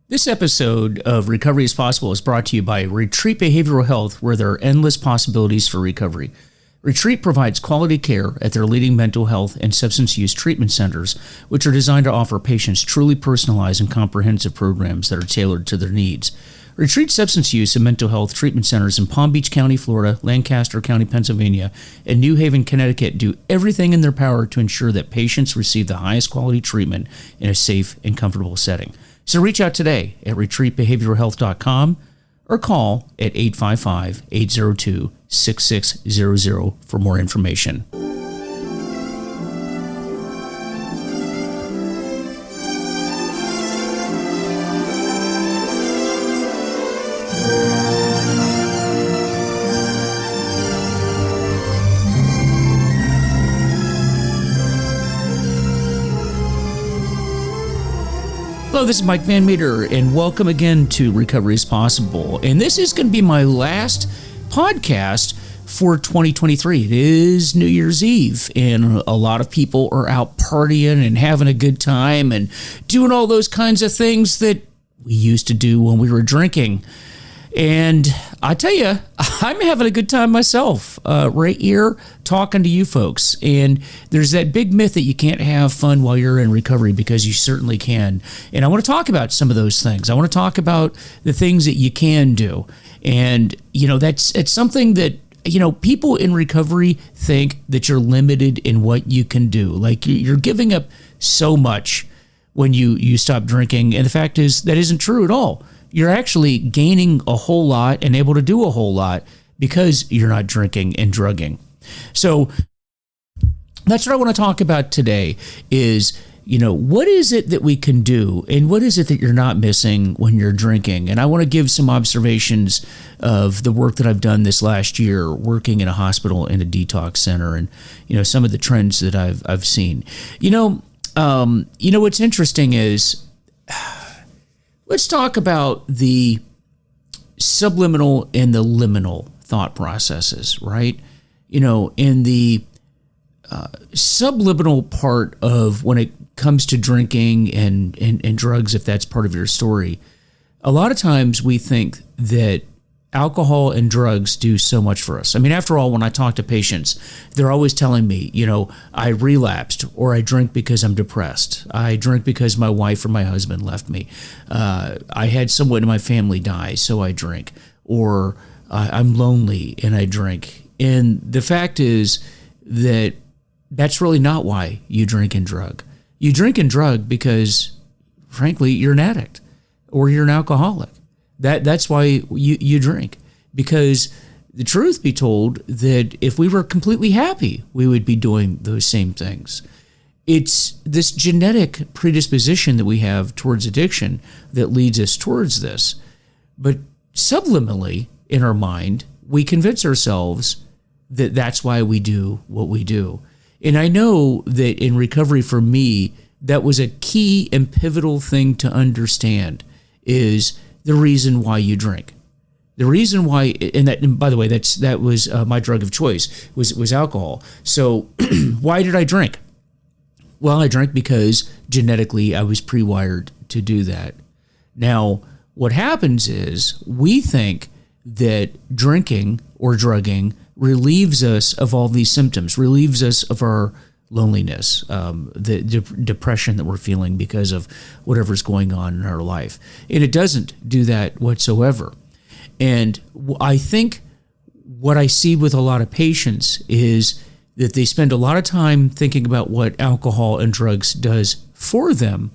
This episode of Recovery is Possible is brought to you by Retreat Behavioral Health, where there are endless possibilities for recovery. Retreat provides quality care at their leading mental health and substance use treatment centers, which are designed to offer patients truly personalized and comprehensive programs that are tailored to their needs. Retreat substance use and mental health treatment centers in Palm Beach County, Florida, Lancaster County, Pennsylvania, and New Haven, Connecticut do everything in their power to ensure that patients receive the highest quality treatment in a safe and comfortable setting. So reach out today at retreatbehavioralhealth.com or call at 855-802-6600 for more information. Hello, this is Mike Van Meter, and welcome again to Recovery is Possible. And this is going to be my last podcast for 2023. It is New Year's Eve, and a lot of people are out partying and having a good time and doing all those kinds of things that we used to do when we were drinking. And I tell you, I'm having a good time myself right here talking to you folks. And there's that big myth that you can't have fun while you're in recovery, because you certainly can. And I want to talk about some of those things. I want to talk about the things that you can do. And, you know, it's something that, you know, people in recovery think that you're limited in what you can do. Like you're giving up so much when you stop drinking. And the fact is that isn't true at all. You're actually gaining a whole lot and able to do a whole lot because you're not drinking and drugging. So that's what I want to talk about today is, you know, what is it that we can do and what is it that you're not missing when you're drinking? And I want to give some observations of the work that I've done this last year working in a hospital in a detox center and, you know, some of the trends that I've seen. You know, what's interesting is let's talk about the subliminal and the liminal thought processes, right? You know, in the subliminal part of when it comes to drinking and drugs, if that's part of your story, a lot of times we think that alcohol and drugs do so much for us. I mean, after all, when I talk to patients, they're always telling me, you know, I relapsed, or I drink because I'm depressed. I drink because my wife or my husband left me. I had someone in my family die, so I drink. Or I'm lonely and I drink. And the fact is that that's really not why you drink and drug. You drink and drug because, frankly, you're an addict or you're an alcoholic. That's why you drink, because the truth be told, that if we were completely happy, we would be doing those same things. It's this genetic predisposition that we have towards addiction that leads us towards this. But subliminally in our mind, we convince ourselves that that's why we do what we do. And I know that in recovery for me, that was a key and pivotal thing to understand is the reason why you drink. The reason why, and by the way, that was my drug of choice, was alcohol. So why did I drink? Well, I drank because genetically I was pre-wired to do that. Now, what happens is we think that drinking or drugging relieves us of all these symptoms, relieves us of our loneliness, the depression that we're feeling because of whatever's going on in our life. And it doesn't do that whatsoever. And I think what I see with a lot of patients is that they spend a lot of time thinking about what alcohol and drugs does for them.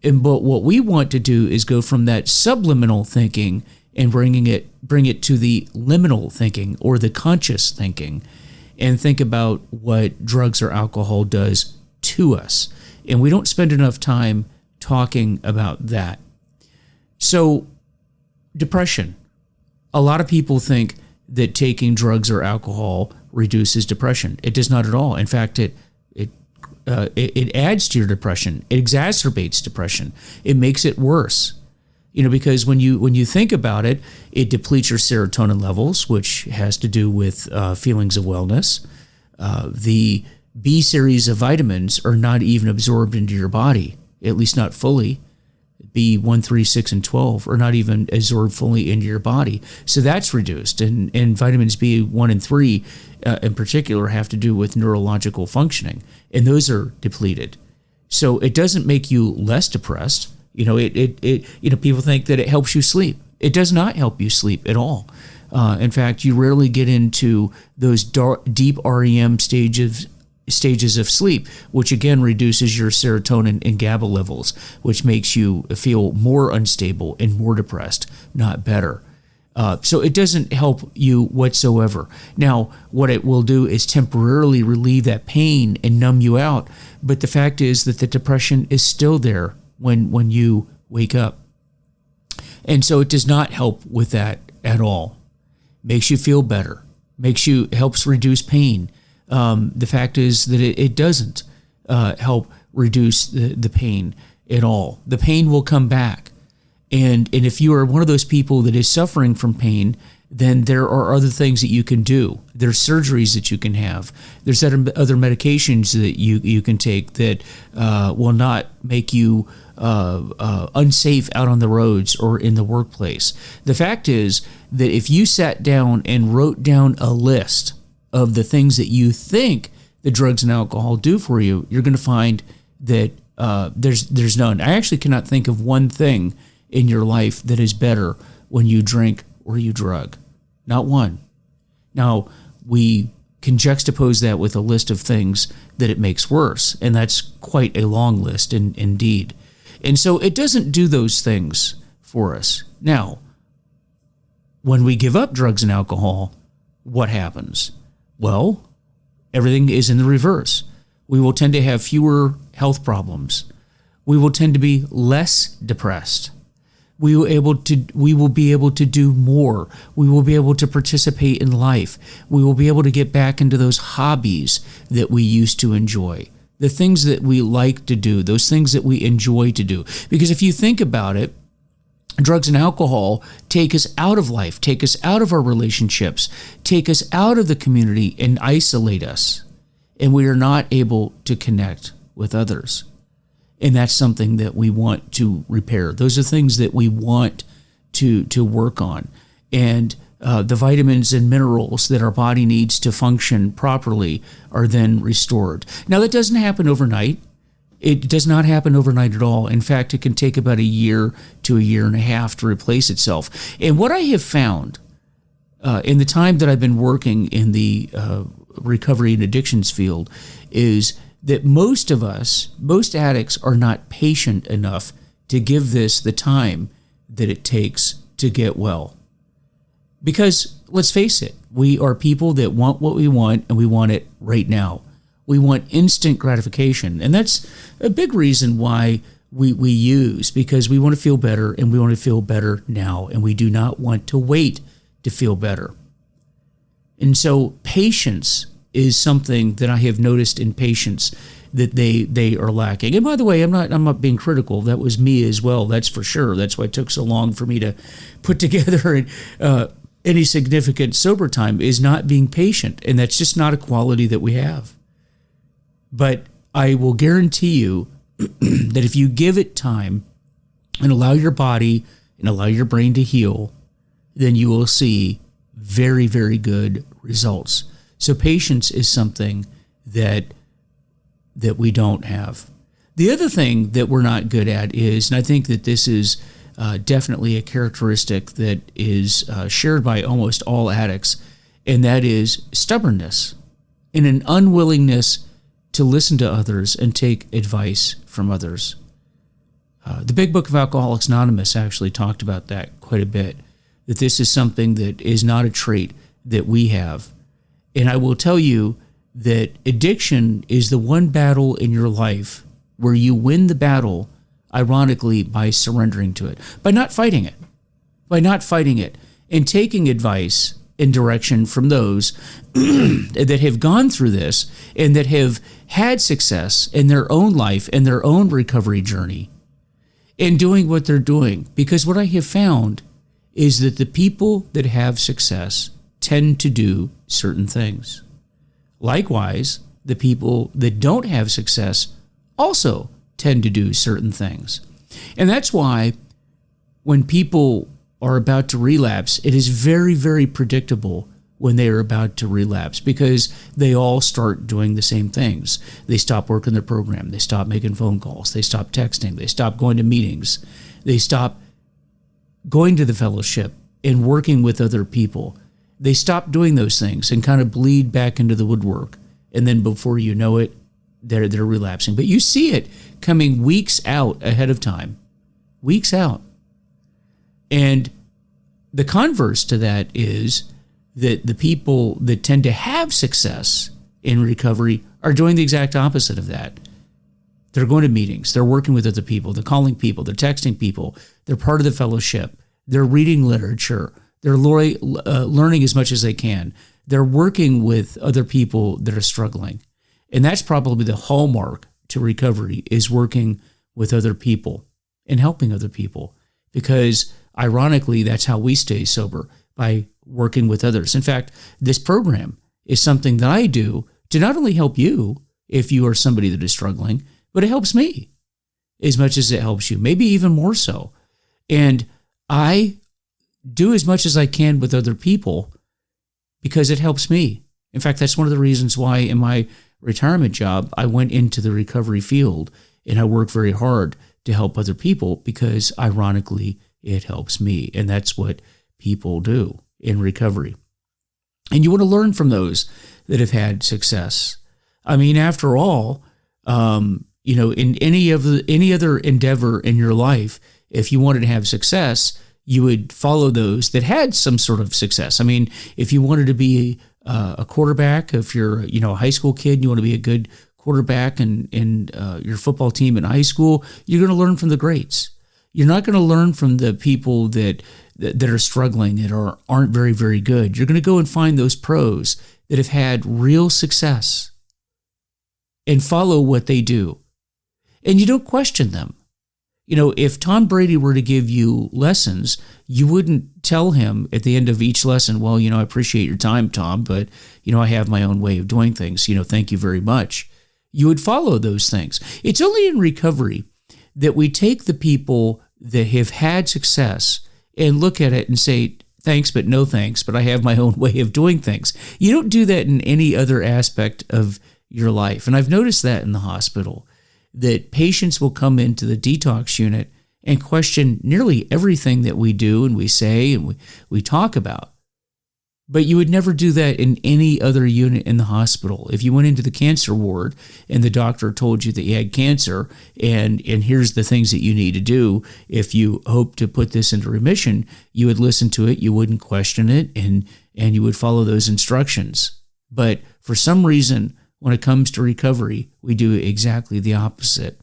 But what we want to do is go from that subliminal thinking and bring it to the liminal thinking or the conscious thinking, and think about what drugs or alcohol does to us. And we don't spend enough time talking about that. So, depression. A lot of people think that taking drugs or alcohol reduces depression. It does not at all. In fact, it adds to your depression. It exacerbates depression. It makes it worse. You know, because when you think about it, it depletes your serotonin levels, which has to do with feelings of wellness. The B series of vitamins are not even absorbed into your body, at least not fully. B1, 3, 6, and 12 are not even absorbed fully into your body. So that's reduced. And vitamins B1 and 3 in particular have to do with neurological functioning, and those are depleted. So it doesn't make you less depressed. People think that it helps you sleep. It does not help you sleep at all. In fact, you rarely get into those deep REM stages of sleep, which again reduces your serotonin and GABA levels, which makes you feel more unstable and more depressed, not better. So it doesn't help you whatsoever. Now, what it will do is temporarily relieve that pain and numb you out, but the fact is that the depression is still there when you wake up. And so it does not help with that at all. Makes you feel better, helps reduce pain. The fact is that it doesn't help reduce the pain at all. The pain will come back. And if you are one of those people that is suffering from pain, then there are other things that you can do. There's surgeries that you can have. There's other medications that you can take that will not make you unsafe out on the roads or in the workplace. The fact is that if you sat down and wrote down a list of the things that you think the drugs and alcohol do for you, you're going to find that there's none. I actually cannot think of one thing in your life that is better when you drink or you drug. Not one. Now, we can juxtapose that with a list of things that it makes worse, and that's quite a long list indeed. And so it doesn't do those things for us. Now, when we give up drugs and alcohol, what happens? Well, everything is in the reverse. We will tend to have fewer health problems. We will tend to be less depressed. We will be able to do more. We will be able to participate in life. We will be able to get back into those hobbies that we used to enjoy, the things that we like to do, those things that we enjoy to do. Because if you think about it, drugs and alcohol take us out of life, take us out of our relationships, take us out of the community and isolate us. And we are not able to connect with others. And that's something that we want to repair. Those are things that we want to work on. And the vitamins and minerals that our body needs to function properly are then restored. Now, that doesn't happen overnight. It does not happen overnight at all. In fact, it can take about a year to a year and a half to replace itself. And what I have found in the time that I've been working in the recovery and addictions field is that most of us, most addicts, are not patient enough to give this the time that it takes to get well. Because, let's face it, we are people that want what we want, and we want it right now. We want instant gratification, and that's a big reason why we use, because we want to feel better, and we want to feel better now, and we do not want to wait to feel better. And so patience is something that I have noticed in patients that they are lacking. And by the way, I'm not being critical. That was me as well. That's for sure. That's why it took so long for me to put together any significant sober time, is not being patient, and that's just not a quality that we have. But I will guarantee you that if you give it time and allow your body and allow your brain to heal, then you will see very, very good results. So patience is something that we don't have. The other thing that we're not good at is, and I think that this is definitely a characteristic that is shared by almost all addicts, and that is stubbornness and an unwillingness to listen to others and take advice from others. The Big Book of Alcoholics Anonymous actually talked about that quite a bit, that this is something that is not a trait that we have. And I will tell you that addiction is the one battle in your life where you win the battle, ironically, by surrendering to it, by not fighting it, and taking advice and direction from those that have gone through this and that have had success in their own life and their own recovery journey, and doing what they're doing. Because what I have found is that the people that have success tend to do certain things. Likewise, the people that don't have success also tend to do certain things. And that's why when people are about to relapse, it is very, very predictable when they are about to relapse, because they all start doing the same things. They stop working their program. They stop making phone calls. They stop texting. They stop going to meetings. They stop going to the fellowship and working with other people. They stop doing those things and kind of bleed back into the woodwork. And then before you know it, they're relapsing. But you see it coming weeks out ahead of time. Weeks out. And the converse to that is that the people that tend to have success in recovery are doing the exact opposite of that. They're going to meetings. They're working with other people. They're calling people. They're texting people. They're part of the fellowship. They're reading literature. They're learning as much as they can. They're working with other people that are struggling. And that's probably the hallmark to recovery, is working with other people and helping other people. Because ironically, that's how we stay sober, by working with others. In fact, this program is something that I do to not only help you if you are somebody that is struggling, but it helps me as much as it helps you, maybe even more so. And I do as much as I can with other people because it helps me. In fact, that's one of the reasons why in my retirement job, I went into the recovery field and I work very hard to help other people, because ironically, it helps me. And that's what people do in recovery. And you want to learn from those that have had success. I mean, after all, in any other endeavor in your life, if you wanted to have success, you would follow those that had some sort of success. I mean, if you wanted to be a quarterback, if you're a high school kid and you want to be a good quarterback in your football team in high school, you're going to learn from the greats. You're not going to learn from the people that are struggling, that aren't very, very good. You're going to go and find those pros that have had real success and follow what they do. And you don't question them. If Tom Brady were to give you lessons, you wouldn't tell him at the end of each lesson, well, I appreciate your time, Tom, but, I have my own way of doing things. Thank you very much. You would follow those things. It's only in recovery that we take the people that have had success and look at it and say, thanks, but no thanks, but I have my own way of doing things. You don't do that in any other aspect of your life. And I've noticed that in the hospital, that patients will come into the detox unit and question nearly everything that we do and we say and we talk about. But you would never do that in any other unit in the hospital. If you went into the cancer ward and the doctor told you that you had cancer and here's the things that you need to do if you hope to put this into remission, you would listen to it, you wouldn't question it, and you would follow those instructions. But for some reason, when it comes to recovery, we do exactly the opposite.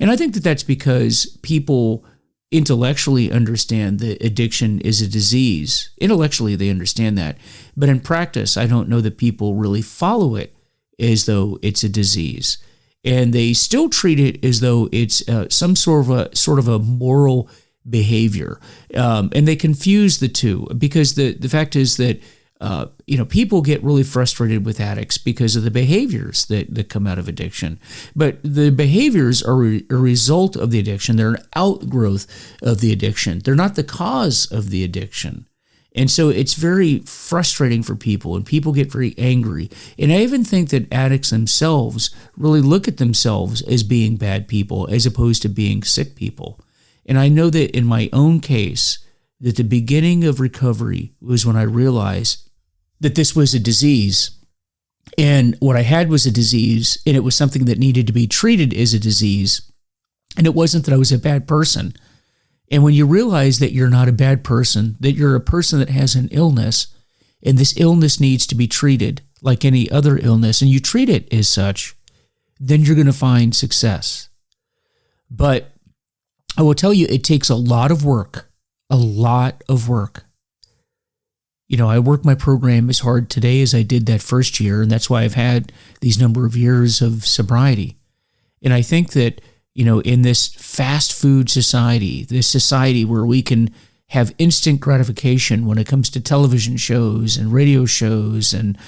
And I think that that's because people intellectually understand that addiction is a disease. Intellectually, they understand that. But in practice, I don't know that people really follow it as though it's a disease. And they still treat it as though it's some sort of a moral behavior. And they confuse the two, because the fact is that people get really frustrated with addicts because of the behaviors that come out of addiction. But the behaviors are a result of the addiction. They're an outgrowth of the addiction. They're not the cause of the addiction. And so it's very frustrating for people, and people get very angry. And I even think that addicts themselves really look at themselves as being bad people as opposed to being sick people. And I know that in my own case, that the beginning of recovery was when I realized that this was a disease, and what I had was a disease, and it was something that needed to be treated as a disease, and it wasn't that I was a bad person. And when you realize that you're not a bad person, that you're a person that has an illness, and this illness needs to be treated like any other illness, and you treat it as such, then you're going to find success. But I will tell you, it takes a lot of work. A lot of work. I work my program as hard today as I did that first year, and that's why I've had these number of years of sobriety. And I think that, in this fast food society, this society where we can have instant gratification when it comes to television shows and radio shows and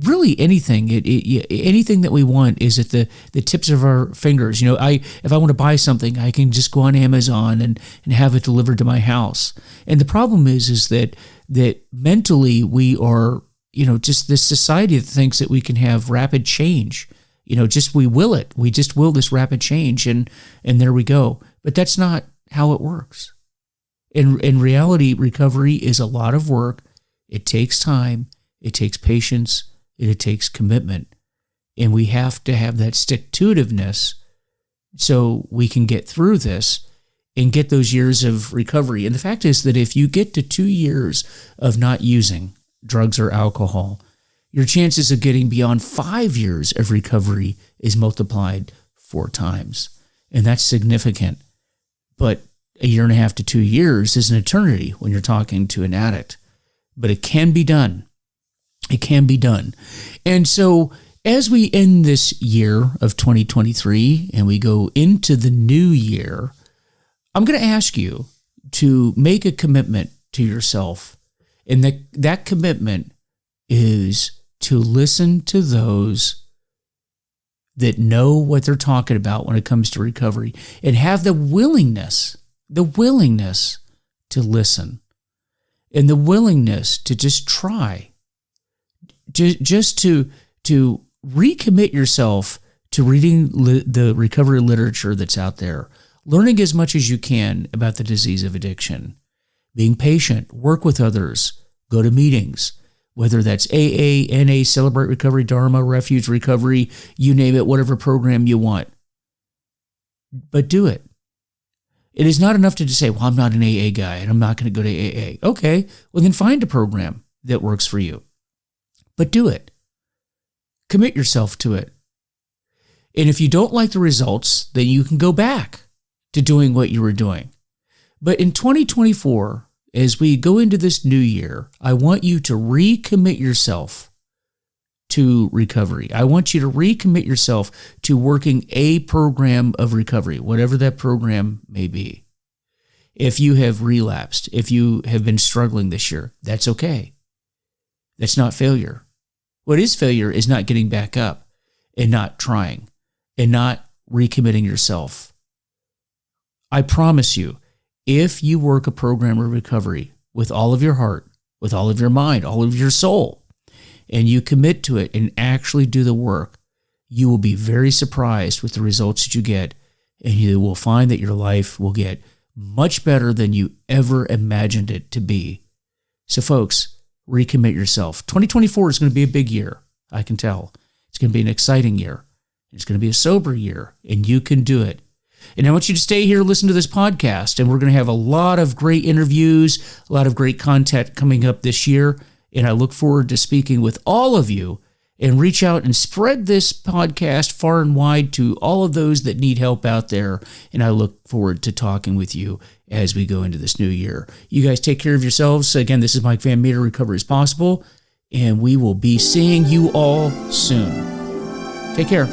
really anything. Anything that we want is at the tips of our fingers. If I want to buy something, I can just go on Amazon and have it delivered to my house. And the problem is that mentally we are, just this society that thinks that we can have rapid change. We will it. We just will this rapid change, and there we go. But that's not how it works. In reality, recovery is a lot of work. It takes time. It takes patience. And it takes commitment. And we have to have that stick-to-itiveness so we can get through this and get those years of recovery. And the fact is that if you get to 2 years of not using drugs or alcohol, your chances of getting beyond 5 years of recovery is multiplied 4 times. And that's significant. But a year and a half to 2 years is an eternity when you're talking to an addict. But it can be done. It can be done. And so as we end this year of 2023 and we go into the new year, I'm going to ask you to make a commitment to yourself. And that commitment is to listen to those that know what they're talking about when it comes to recovery and have the willingness to listen and the willingness to just try, just to recommit yourself to reading the recovery literature that's out there, learning as much as you can about the disease of addiction, being patient, work with others, go to meetings, whether that's AA, NA, Celebrate Recovery, Dharma, Refuge Recovery, you name it, whatever program you want. But do it. It is not enough to just say, well, I'm not an AA guy and I'm not going to go to AA. Okay, well then find a program that works for you. But do it. Commit yourself to it. And if you don't like the results, then you can go back to doing what you were doing. But in 2024, as we go into this new year, I want you to recommit yourself to recovery. I want you to recommit yourself to working a program of recovery, whatever that program may be. If you have relapsed, if you have been struggling this year, that's okay. That's not failure. What is failure is not getting back up and not trying and not recommitting yourself. I promise you, if you work a program of recovery with all of your heart, with all of your mind, all of your soul, and you commit to it and actually do the work, you will be very surprised with the results that you get, and you will find that your life will get much better than you ever imagined it to be. So folks, recommit yourself. 2024 is going to be a big year, I can tell. It's going to be an exciting year. It's going to be a sober year, and you can do it. And I want you to stay here, listen to this podcast, and we're going to have a lot of great interviews, a lot of great content coming up this year, and I look forward to speaking with all of you, and reach out and spread this podcast far and wide to all of those that need help out there, and I look forward to talking with you as we go into this new year. You guys take care of yourselves. Again, this is Mike Van Meter, Recovery is Possible, and we will be seeing you all soon. Take care.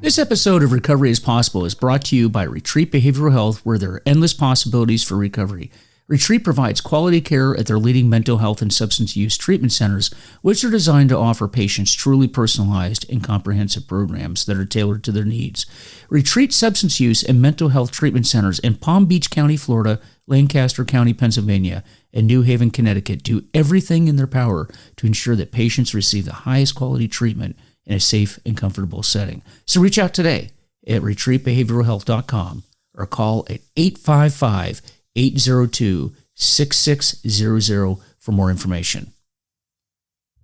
This episode of Recovery is Possible is brought to you by Retreat Behavioral Health, where there are endless possibilities for recovery. Retreat provides quality care at their leading mental health and substance use treatment centers, which are designed to offer patients truly personalized and comprehensive programs that are tailored to their needs. Retreat Substance Use and Mental Health Treatment Centers in Palm Beach County, Florida, Lancaster County, Pennsylvania, and New Haven, Connecticut do everything in their power to ensure that patients receive the highest quality treatment in a safe and comfortable setting. So reach out today at retreatbehavioralhealth.com or call at 855-802-6600 for more information.